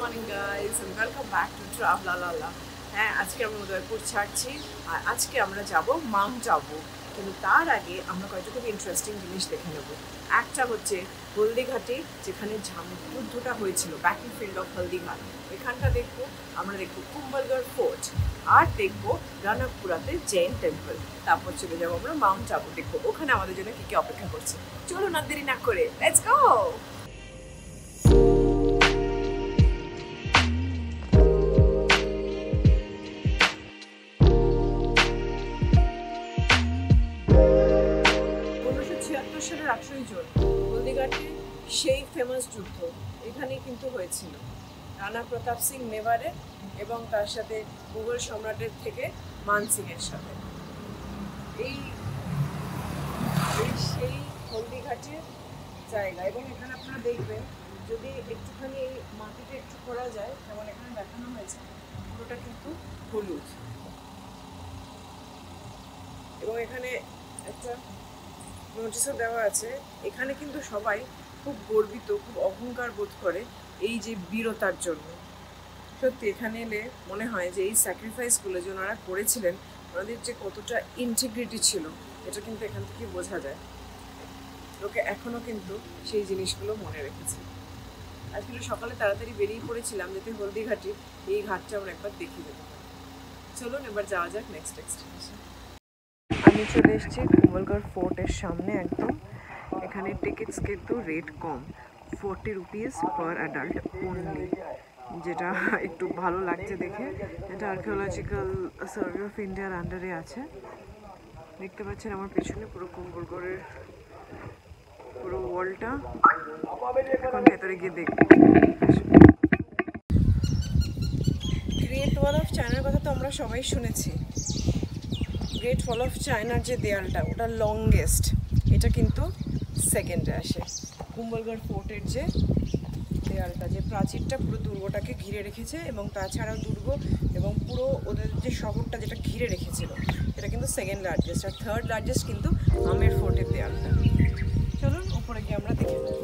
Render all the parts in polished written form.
morning guys and welcome back to Travelala. হ্যাঁ আজকে আমরা উদয়পুর ছাড়ছি আর আজকে আমরা যাব মাউন্ট আবু, কিন্তু তার আগে আমরা কয়েকটা খুব ইন্টারেস্টিং জিনিস দেখে নেব। একটা হচ্ছে হলদিঘাটে, যেখানে যুদ্ধটা হয়েছিল, ব্যাটল ফিল্ড অফ হলদিঘাট, এখানটা দেখবো। আমরা দেখবো কুম্ভলগড় ফোর্ট, আর দেখবো রানাকপুরাতে জৈন টেম্পল। তারপর চলে যাবো আমরা মাউন্ট আবু, দেখবো ওখানে আমাদের জন্য কি কি অপেক্ষা করছে। চলো না দেরি না করে, লেটস গো। সালের 18ই জুন হলদিঘাটে সেই ফেমাস যুদ্ধ এখানেই কিন্তু হয়েছিল রানা প্রতাপ সিং মেবারে এবং তার সাথে মুঘল সম্রাটের থেকে মান সিং এর সাথে। এই সেই হলদিঘাটের জায়গা, এবং এখানে আপনারা দেখবেন যদি একটুখানি এই মাটিতে একটু করা যায়, যেমন এখানে দেখানো হয়েছে, পুরোটা কিন্তু হলুদ। এবং এখানে একটা নোটিশও দেওয়া আছে। এখানে কিন্তু সবাই খুব গর্বিত, খুব অহংকার বোধ করে এই যে বীরতার জন্য। সত্যি এখানে এলে মনে হয় যে এই স্যাক্রিফাইসগুলো যে ওনারা করেছিলেন, ওনাদের যে কতটা ইন্টিগ্রিটি ছিল, এটা কিন্তু এখান থেকে বোঝা যায়। লোকে এখনও কিন্তু সেই জিনিসগুলো মনে রেখেছে। আজকে সকালে তাড়াতাড়ি বেরিয়ে পড়েছিলাম যাতে হলদিঘাটে এই ঘাটটা আমরা একবার দেখে যেতে পারি। চলুন এবার যাওয়া যাক নেক্সট ডেস্টিনেশন। আমি চলে এসেছি কুম্ভলগড় ফোর্টের সামনে একদম। এখানে টিকিটস কিন্তু রেট কম, 40 রুপিস পার অ্যাডাল্ট অনলি, যেটা একটু ভালো লাগছে দেখে। এটা আর্কিওলজিক্যাল সার্ভে অফ ইন্ডিয়ার আন্ডারে আছে। দেখতে পাচ্ছেন আমার পেছনে পুরো কুম্ভলগড়ের পুরো ওয়ালটা। এখন ভেতরে গিয়ে দেখব। গ্রেট ওয়াল অফ চায়নার কথা তো আমরা সবাই শুনেছি। গ্রেট ওয়াল অফ চায়নার যে দেয়ালটা, ওটা লংগেস্ট, এটা কিন্তু সেকেন্ডে আসে। কুম্ভলগড় ফোর্টের যে দেয়ালটা, যে প্রাচীরটা পুরো দুর্গটাকে ঘিরে রেখেছে, এবং তাছাড়াও দুর্গ এবং পুরো ওদের যে শহরটা যেটা ঘিরে রেখেছিল, এটা কিন্তু সেকেন্ড লার্জেস্ট। আর থার্ড লার্জেস্ট কিন্তু আমের ফোর্টের দেয়ালটা। চলুন উপরে গিয়ে আমরা দেখে নিই।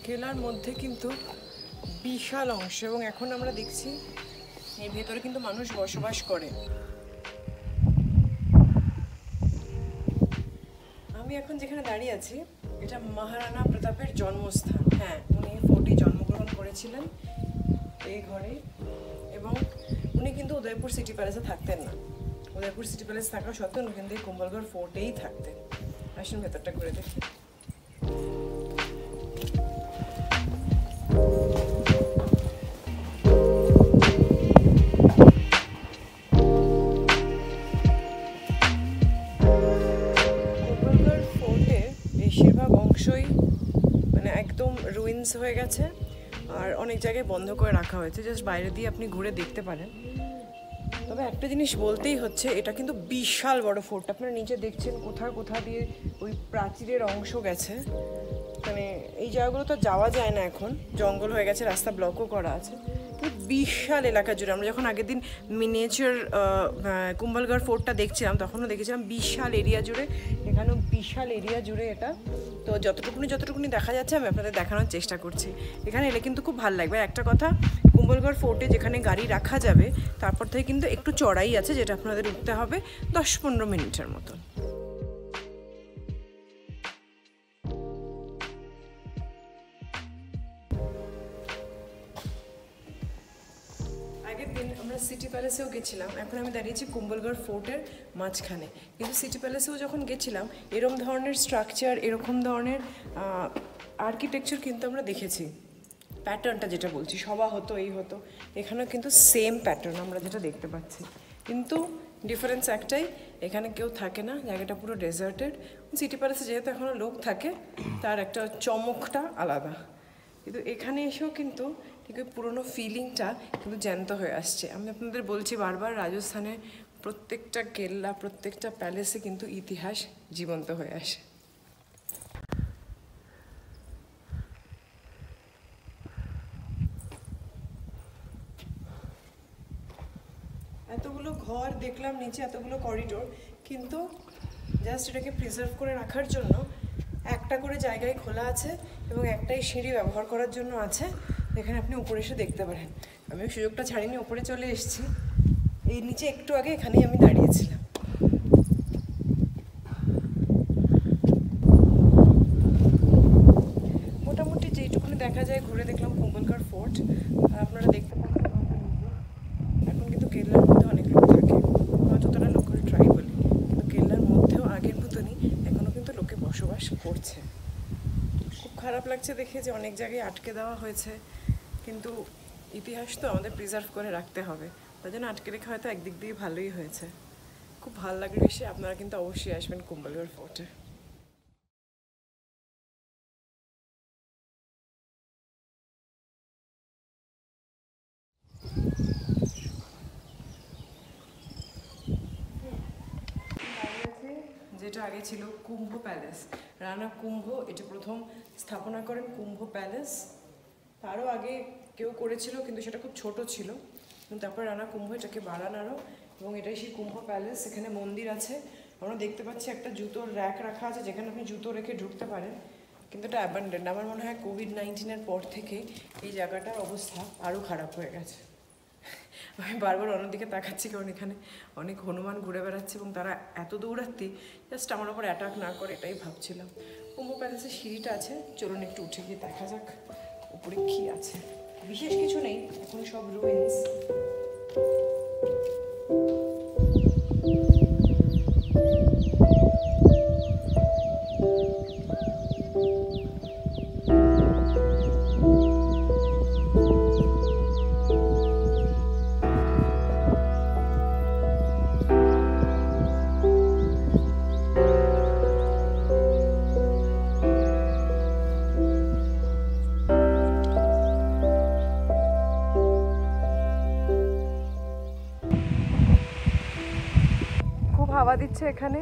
কেলার মধ্যে কিন্তু বিশাল অংশ, এবং এখন আমরা দেখছি এর ভেতরে কিন্তু মানুষ বসবাস করে। আমি এখন যেখানে দাঁড়িয়ে আছি, এটা মহারানা প্রতাপের জন্মস্থান। হ্যাঁ, উনি ফোর্টে জন্মগ্রহণ করেছিলেন এই ঘরে, এবং উনি কিন্তু উদয়পুর সিটি প্যালেসে থাকতেন না। উদয়পুর সিটি প্যালেস থাকা সত্ত্বেও উনি কিন্তু এই কুম্ভলগড় ফোর্টেই থাকতেন। আসুন ভেতরটা করে দেখি। বেশিরভাগ অংশই মানে একদম রুইন্স হয়ে গেছে, আর অনেক জায়গায় বন্ধ করে রাখা হয়েছে, জাস্ট বাইরে দিয়ে আপনি ঘুরে দেখতে পারেন। তবে একটা জিনিস বলতেই হচ্ছে, এটা কিন্তু বিশাল বড় ফোর্ট। আপনারা নিচে দেখছেন কোথা দিয়ে ওই প্রাচীরের অংশ গেছে। মানে এই জায়গাগুলো তো যাওয়া যায় না, এখন জঙ্গল হয়ে গেছে, রাস্তা ব্লকও করা আছে। বিশাল এলাকা জুড়ে, আমরা যখন আগের দিন মিনিয়েচার কুম্ভলগড় ফোর্টটা দেখছিলাম, তখনও দেখেছিলাম বিশাল এরিয়া জুড়ে। এখানেও বিশাল এরিয়া জুড়ে এটা। তো যতটুকুনি দেখা যাচ্ছে আমি আপনাদের দেখানোর চেষ্টা করছি। এখানে এলে কিন্তু খুব ভালো লাগবে। একটা কথা, কুম্ভলগড় ফোর্টে যেখানে গাড়ি রাখা যাবে, তারপর থেকে কিন্তু একটু চড়াই আছে, যেটা আপনাদের উঠতে হবে 10-15 মিনিটের মতো। আগের দিন আমরা সিটি প্যালেসেও গেছিলাম, এখন আমি দাঁড়িয়েছি কুম্ভলগড় ফোর্টের মাঝখানে। কিন্তু সিটি প্যালেসেও যখন গেছিলাম, এরকম ধরনের স্ট্রাকচার, এরকম ধরনের আর্কিটেকচার কিন্তু আমরা দেখেছি। প্যাটার্নটা যেটা বলছি, সভা হতো, এই হতো, এখানেও কিন্তু সেম প্যাটার্ন আমরা যেটা দেখতে পাচ্ছি। কিন্তু ডিফারেন্স একটাই, এখানে কেউ থাকে না, জায়গাটা পুরো ডেজার্টেড। সিটি প্যালেসে যেহেতু এখনও লোক থাকে, তার একটা চমকটা আলাদা। কিন্তু এখানে এসেও কিন্তু ঠিক ওই পুরোনো ফিলিংটা কিন্তু জ্যান্ত হয়ে আসছে। আমি আপনাদের বলছি বারবার, রাজস্থানে প্রত্যেকটা কেল্লা, প্রত্যেকটা প্যালেসে কিন্তু ইতিহাস জীবন্ত হয়ে আসে। এতগুলো ঘর দেখলাম নিচে, এতগুলো করিডোর, কিন্তু জাস্ট এটাকে প্রিজার্ভ করে রাখার জন্য একটা করে জায়গায় খোলা আছে এবং একটাই সিঁড়ি ব্যবহার করার জন্য আছে, যেখানে আপনি উপরে এসে দেখতে পারেন। আমিও সুযোগটা ছাড়িনি, উপরে চলে এসেছি। এই নিচে একটু আগে এখানেই আমি দাঁড়িয়েছিলাম। মোটামুটি যেইটুকুনি দেখা যায় ঘুরে দেখলাম কুম্ভলগড় ফোর্ট। আর আপনারা দেখতে পাচ্ছেন এখন কিন্তু কেল্লার মধ্যে অনেক লোক থাকে, যতটা লোকাল ট্রাইবাল, কিন্তু কেল্লার মধ্যেও আগের মতনই এখনও কিন্তু লোকে বসবাস করছে। খুব খারাপ লাগছে দেখে যে অনেক জায়গায় আটকে দেওয়া হয়েছে, কিন্তু ইতিহাস তো আমাদের প্রিজার্ভ করে রাখতে হবে, তাই জন্য আটকে রেখা হয়তো একদিক দিয়ে ভালোই হয়েছে। খুব ভালো লাগলে এসে আপনারা কিন্তু অবশ্যই আসবেন কুম্ভলগড় ফোর্টে। যেটা আগে ছিল কুম্ভ প্যালেস, রানা কুম্ভ এটা প্রথম স্থাপনা করেন কুম্ভ প্যালেস। তারও আগে কেউ করেছিল, কিন্তু সেটা খুব ছোট ছিল, কিন্তু তারপর রানা কুম্ভ এটাকে বাড়ান আরও, এবং এটাই সেই কুম্ভ প্যালেস। এখানে মন্দির আছে, আমরা দেখতে পাচ্ছি একটা জুতোর র্যাক রাখা আছে যেখানে আপনি জুতো রেখে ঢুকতে পারেন, কিন্তু এটা অ্যাবান্ডেন্ড। আমার মনে হয় কোভিড-19-এর পর থেকে এই জায়গাটার অবস্থা আরও খারাপ হয়ে গেছে। আমি বারবার অন্যদিকে তাকাচ্ছি, কারণ এখানে অনেক হনুমান ঘুরে বেড়াচ্ছে এবং তারা এত দৌড়াচ্ছি জাস্ট আমার ওপর অ্যাটাক না করে, এটাই ভাবছিলাম। কুম্ভ প্যালেসের সিঁড়িটা আছে, চলুন একটু উঠে গিয়ে দেখা যাক উপরে কী আছে। বিশেষ কিছু নেই, এখন সব রুইন্স। হাওয়া দিচ্ছে এখানে,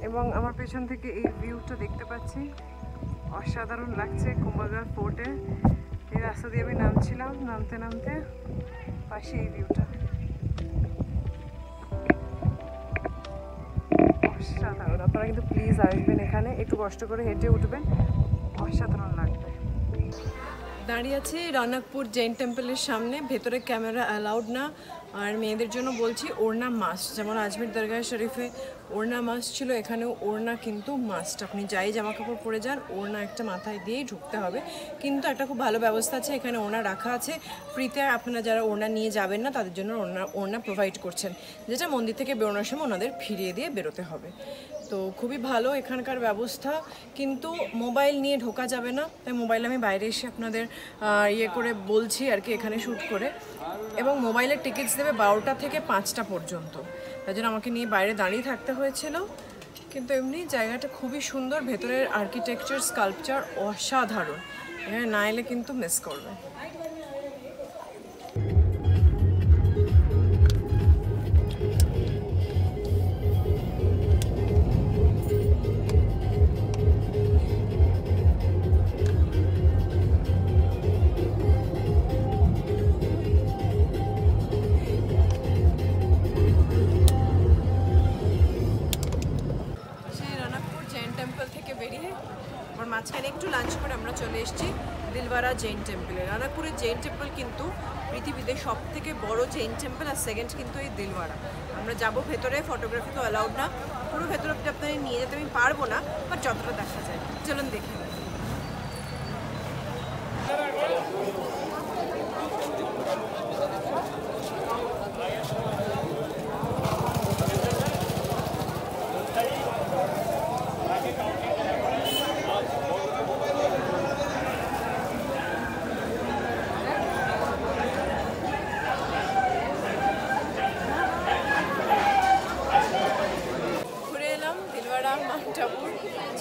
এবং আমার পেছন থেকে এই ভিউটা দেখতে পাচ্ছি, অসাধারণ লাগছে কুম্ভলগড় ফোর্টে। এই রাস্তা দিয়ে আমি নামছিলাম, নামতে নামতে পাশে এই ভিউটা অসাধারণ। আপনারা কিন্তু প্লিজ আসবেন এখানে, একটু কষ্ট করে হেঁটে উঠবেন, অসাধারণ লাগবে। দাঁড়িয়ে আছি রনকপুর জৈন টেম্পলের সামনে, ভেতরে ক্যামেরা অ্যালাউড না, আর মেয়েদের জন্য বলছি ওড়না মাস্ট। যেমন আজমির দরগাহ শরীফে ওড়না মাস্ট ছিল, এখানেও ওড়না কিন্তু মাস্ট। আপনি যাই জামা কাপড় পরে যান, ওড়না একটা মাথায় দিয়েই ঢুকতে হবে। কিন্তু একটা খুব ভালো ব্যবস্থা আছে, এখানে ওড়না রাখা আছে ফ্রিতে। আপনারা যারা ওড়না নিয়ে যাবেন না তাদের জন্য ওড়না প্রোভাইড করছেন, যেটা মন্দির থেকে বেরোনোর সময় ওনাদের ফিরিয়ে দিয়ে বেরোতে হবে। তো খুবই ভালো এখানকার ব্যবস্থা, কিন্তু মোবাইল নিয়ে ঢোকা যাবে না, তাই মোবাইল আমি বাইরে এসে আপনাদের ইয়ে করে বলছি আর কি, এখানে শ্যুট করে। এবং মোবাইলের টিকিটস দেবে 12টা থেকে 5টা পর্যন্ত, তাই জন্য আমাকে নিয়ে বাইরে দাঁড়িয়ে থাকতে হয়েছিল। কিন্তু এমনি জায়গাটা খুবই সুন্দর, ভেতরের আর্কিটেকচার, স্কাল্পচার অসাধারণ, এখানে না এলে কিন্তু মিস করবে। মাঝখানে একটু লাঞ্চ করে আমরা চলে এসেছি দিলওয়ারা জৈন টেম্পলে। রানাকপুরের জৈন টেম্পল কিন্তু পৃথিবীতে সব থেকে বড় জৈন টেম্পল, আর সেকেন্ড কিন্তু এই দিলওয়ারা। আমরা যাব ভেতরে, ফটোগ্রাফি তো অ্যালাউড না, পুরো ভেতরে আপনাদের নিয়ে যেতে আমি পারবো না, বাট যতটা দেখা যায় চলুন দেখি।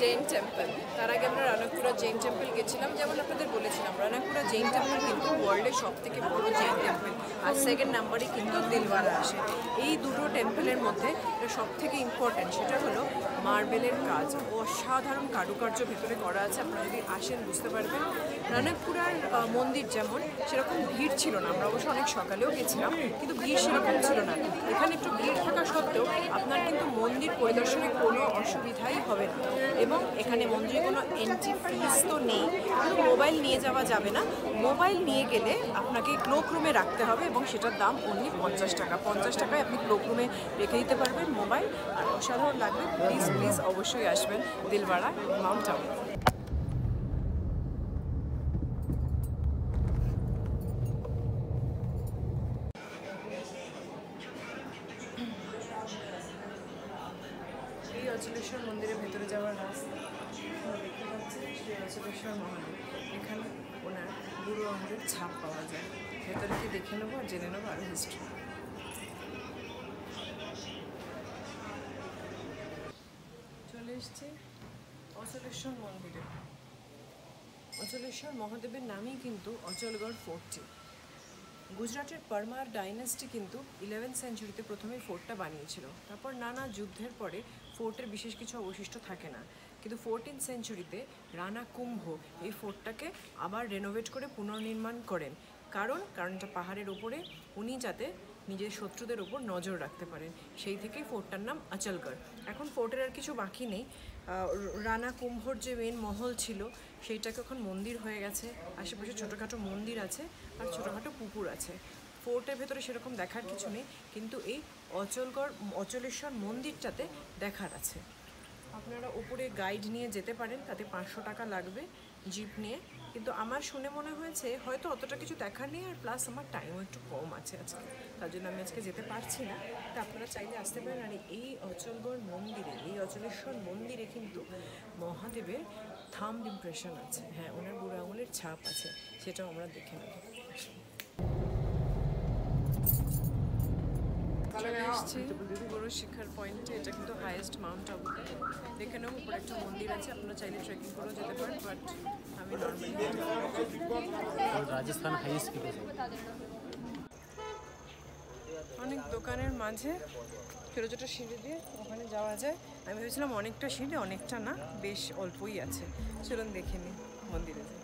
Jane Temple. তার আগে আমরা রানাকুড়া জৈন টেম্পল গেছিলাম। যেমন আপনাদের বলেছিলাম, রানাকুড়া জৈন টেম্পল কিন্তু ওয়ার্ল্ডের সব থেকে বড় জৈন টেম্পল, আর সেকেন্ড নাম্বারে কিন্তু দিলওয়ারা আসে। এই দুটো টেম্পলের মধ্যে সব থেকে ইম্পর্ট্যান্ট সেটা হলো মার্বেলের কাজ, অসাধারণ কারুকার্য ভেতরে করা আছে। আপনারা যদি আসেন বুঝতে পারবেন। রানাকুড়ার মন্দির যেমন সেরকম ভিড় ছিল না, আমরা অবশ্য অনেক সকালেও গেছিলাম, কিন্তু ভিড় সেরকম ছিল না। এখানে একটু ভিড় থাকা সত্ত্বেও আপনার কিন্তু মন্দির পরিদর্শনে কোনো অসুবিধাই হবে না। এবং এখানে মন্দিরে কোনো এন্ট্রি ফিস তো নেই, মোবাইল নিয়ে যাওয়া যাবে না। মোবাইল নিয়ে গেলে আপনাকে ক্লোক রুমে রাখতে হবে এবং সেটার দাম অনলি 50 টাকা। 50 টাকায় আপনি ক্লোক রুমে রেখে দিতে পারবেন মোবাইল, আর অসাধারণ লাগবে। প্লিজ প্লিজ অবশ্যই আসবেন দিলওয়ারা মাউন্ট আবু। এই অচলেশ্বর মন্দিরের ভেতরে যাওয়ার রাস্তা দেখতে পাচ্ছি, শ্রী অচলেশ্বর মহাদেব। এখানে ওনার বুড়ো আঙুলের ছাপ পাওয়া যায়। ভেতরে কি দেখে নেবো আর জেনে নেবো আরও হিস্ট্রি। চলে এসছি অচলেশ্বর মন্দিরে। অচলেশ্বর মহাদেবের নামেই কিন্তু অচলগড় ফোর্টটি। গুজরাটের পরমার ডাইনেস্টি কিন্তু 11th সেঞ্চুরিতে প্রথমে ফোর্টটা বানিয়েছিল। তারপর নানা যুদ্ধের পরে ফোর্টের বিশেষ কিছু অবশিষ্ট থাকে না, কিন্তু 14th সেঞ্চুরিতে রানা কুম্ভ এই ফোর্টটাকে আবার রেনোভেট করে পুনর্নির্মাণ করেন। কারণ এটা পাহাড়ের ওপরে, উনি যাতে নিজের শত্রুদের ওপর নজর রাখতে পারেন, সেই থেকেই ফোর্টটার নাম অচলগড়। এখন ফোর্টের আর কিছু বাকি নেই। রানা কুম্ভর যে মেন মহল ছিল সেইটাকে এখন মন্দির হয়ে গেছে। আশেপাশে ছোটোখাটো মন্দির আছে আর ছোটোখাটো পুকুর আছে। ফোর্টের ভেতরে সেরকম দেখার কিছু নেই, কিন্তু এই অচলেশ্বর মন্দিরটাতে দেখার আছে। আপনারা উপরে গাইড নিয়ে যেতে পারেন, তাতে 500 টাকা লাগবে জিপ নিয়ে। কিন্তু আমার শুনে মনে হয়েছে হয়তো অতটা কিছু দেখার নেই, আর প্লাস আমার টাইমও একটু কম আছে আজকে, তার জন্য আমি আজকে যেতে পারছি না। তা আপনারা চাইলে আসতে পারেন। আর এই অচলগড় মন্দিরে, এই অচলেশ্বর মন্দিরে কিন্তু মহাদেবের থাম্ব ইমপ্রেশন আছে। হ্যাঁ, ওনার বুড়ো আঙুলের ছাপ আছে, সেটাও আমরা দেখে নেব। চলে এসেছি বড় শিখার পয়েন্টে। এটা কিন্তু হাইয়েস্ট মাউন্ট আবু। এখানেও উপরে একটা মন্দির আছে, আপনারা চাইলে ট্রেকিং করেও যেতে পারেন, বাট আমি নর্মালি রাজস্থান হাইয়েস্ট। অনেক দোকানের মাঝে ছোটো ছোটো সিঁড়ি দিয়ে ওখানে যাওয়া যায়। আমি ভেবেছিলাম অনেকটা সিঁড়ি, অনেকটা না, বেশ অল্পই আছে। চলুন দেখে নিই মন্দিরে যাই।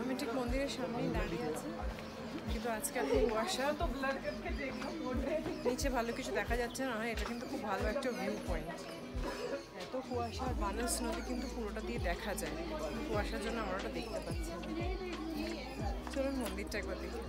আমি ঠিক মন্দিরের সামনেই দাঁড়িয়ে আছি, কিন্তু আজকে এত কুয়াশা, নিচে ভালো কিছু দেখা যাচ্ছে না। এটা কিন্তু খুব ভালো একটা ভিউ পয়েন্ট। এত কুয়াশা, আর বানাস নদী কিন্তু পুরোটা দিয়ে দেখা যায়। কুয়াশার জন্য আমরা ওটা দেখতে পাচ্ছি না। চলুন মন্দিরটা একবার দেখি।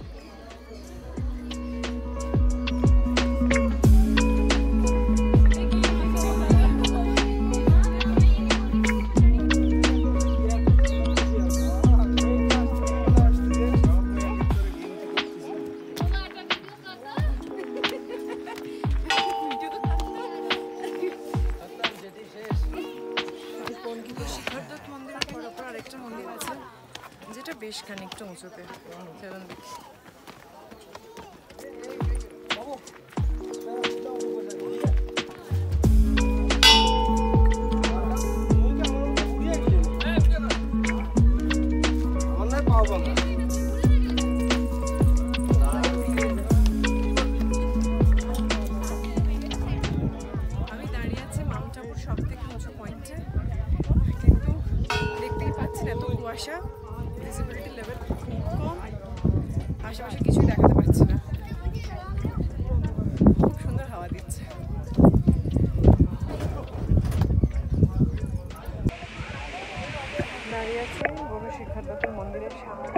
আরেকটা মন্দির আছে যেটা বেশ খানিকটা উঁচুতে, চলুন দেখি। আমি দাঁড়িয়ে আছি মাউন্ট আবুর সব থেকে উঁচু পয়েন্টে, কিন্তু দেখতেই পাচ্ছেন এত কুয়াশা, ভিজিবিলিটি লেভেল খুব কম, আশেপাশে কিছুই দেখাতে পাচ্ছি না। খুব সুন্দর হাওয়া দিচ্ছে। দাঁড়িয়ে আছে বড় শিক্ষার্থী মন্দিরের সামনে,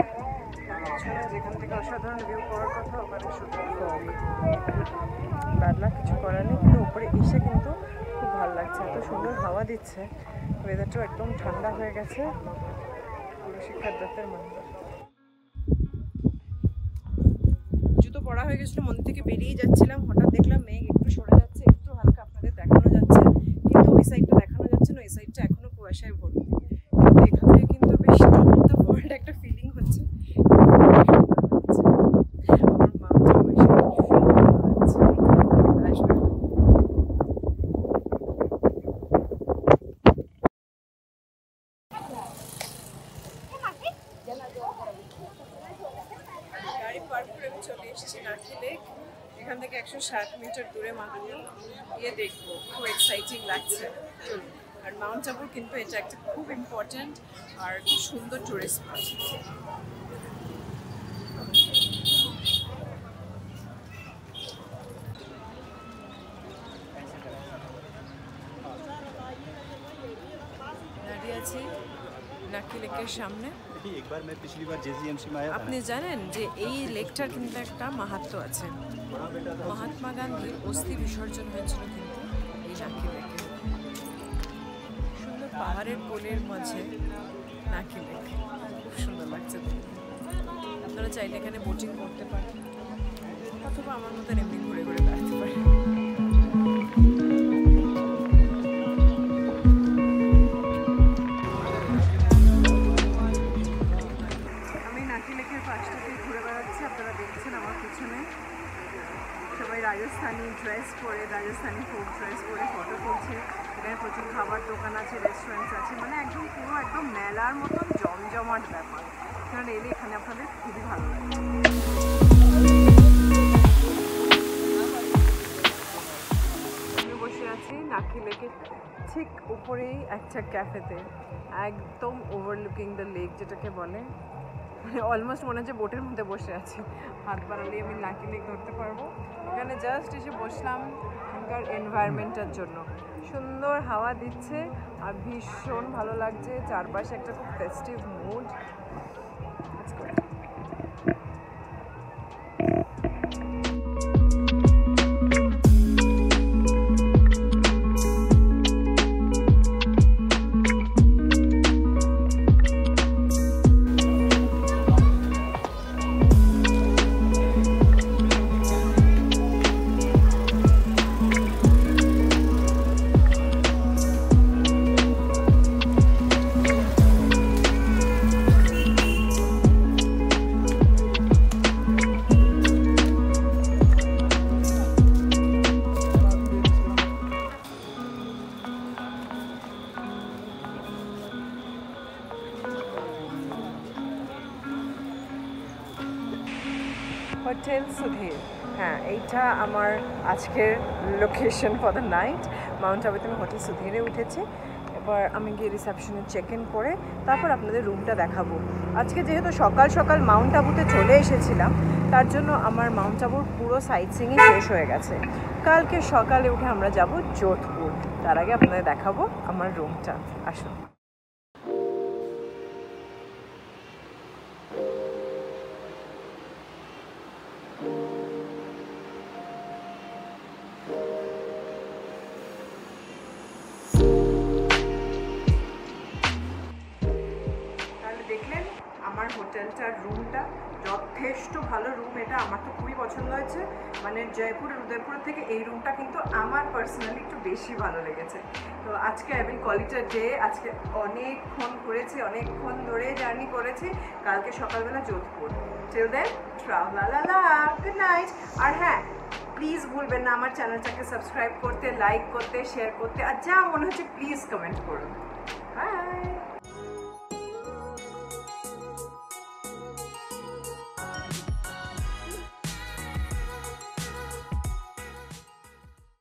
যেখান থেকে অসাধারণ ভিউ করার কথা, ওখানে শুধু বাদলা কিছু করার নেই। কিন্তু উপরে এসে কিন্তু খুব ভালো লাগছে, এত সুন্দর হাওয়া দিচ্ছে, ওয়েদারটাও একদম ঠান্ডা হয়ে গেছে। পুরো শিক্ষার্থীদের মন্দির, জুতো পড়া হয়ে গেছিলো, মন্দির থেকে বেরিয়ে যাচ্ছিলাম, হঠাৎ দেখলাম মেঘ একটু সরে যাচ্ছে, একটু হালকা আপনাদের দেখানো যাচ্ছে, কিন্তু ওই সাইডটা দেখানো যাচ্ছে না, ওই সাইডটা এখনো কুয়াশায় ভর্তি। কিন্তু এখান থেকে কিন্তু বেশ টপ অফ দ্য ওয়ার্ল্ড একটা ফিলিং হচ্ছে। আমার মা এসেছি নাকি লেক, এখান থেকে 160 মিটার দূরে মাত্র, গিয়ে দেখবো, খুব এক্সাইটিং লাগছে। চলুন। আর মাউন্ট আবুর কিন্তু এটা একটা খুব ইম্পর্ট্যান্ট আর খুব সুন্দর টুরিস্ট স্পট। দাঁড়িয়ে আছি নাকি লেকের সামনে। একবার मैं पिछली बार JCMC में आया था আপনি জানেন যে এই লেকটার কিন্তু একটা মাহাত্ম্য আছে। মহাত্মা গান্ধীর অস্থি বিসর্জন হয়েছিল কিন্তু এই নাকি লেকে। সুন্দর পাহাড়ের কোলের মাঝে নাকি লেক, খুব সুন্দর লাগছে দেখতে। আপনারা চাইলে এখানে বোটিং করতে পারেন অথবা আমার মতন এমনি ঘুরে ঘুরে বেড়াতে পারেন। আমি নাকি লেকের পাশটাতে ঘুরে বেড়াচ্ছি, আপনারা দেখছেন আমার পিছনে সবাই রাজস্থানি ড্রেস পরে, রাজস্থানি ফোক ড্রেস পরে ফটো তুলছে। এখানে প্রচুর খাবার দোকান আছে, রেস্টুরেন্টস আছে, মানে একদম পুরো একদম মেলার মতন জমজমাট ব্যাপার। এখানে এলে এখানে আপনাদের খুবই ভালো লাগে। আমি বসে আছি নাকি লেকের ঠিক উপরেই একটা ক্যাফেতে, একদম ওভারলুকিং দ্য লেক যেটাকে বলে, মানে অলমোস্ট মনে হচ্ছে বোটের মধ্যে বসে আছি। হাত বাড়ালেই আমি নাকি লেক ধরতে পারবো। এখানে জাস্ট এসে বসলাম এখানকার এনভায়রনমেন্টের জন্য। সুন্দর হাওয়া দিচ্ছে আর ভীষণ ভালো লাগছে, চারপাশে একটা খুব ফেস্টিভ মুড। হোটেল সুধীর, হ্যাঁ এইটা আমার আজকের location for the night. Mount আবুতে আমি হোটেল সুধীরে উঠেছি। এবার আমি গিয়ে রিসেপশনে চেক ইন করে তারপর আপনাদের রুমটা দেখাবো। আজকে যেহেতু সকাল সকাল মাউন্ট আবুতে চলে এসেছিলাম, তার জন্য আমার মাউন্ট আবুর পুরো সাইট সিইংই শেষ হয়ে গেছে। কালকে সকালে উঠে আমরা যাব যোধপুর। তার আগে আপনাদের দেখাবো আমার রুমটা, আসুন। দেখলেন আমার হোটেলটার রুমটা যথেষ্ট ভালো রুম। এটা আমার তো খুবই পছন্দ হয়েছে, মানে জয়পুর উদয়পুর থেকে এই রুমটা কিন্তু আমার পার্সোনালি একটু বেশি ভালো লেগেছে। তো আজকে I will call it a day. আজকে অনেকক্ষণ ঘুরেছি, অনেকক্ষণ ধরে জার্নি করেছি। কালকে সকালবেলা Jodhpur. Till then Travelala, good night. আর হ্যাঁ, প্লিজ ভুলবেন না আমার চ্যানেলটাকে সাবস্ক্রাইব করতে, লাইক করতে, শেয়ার করতে, আর যা মনে হচ্ছে প্লিজ কমেন্ট করুন। বাই।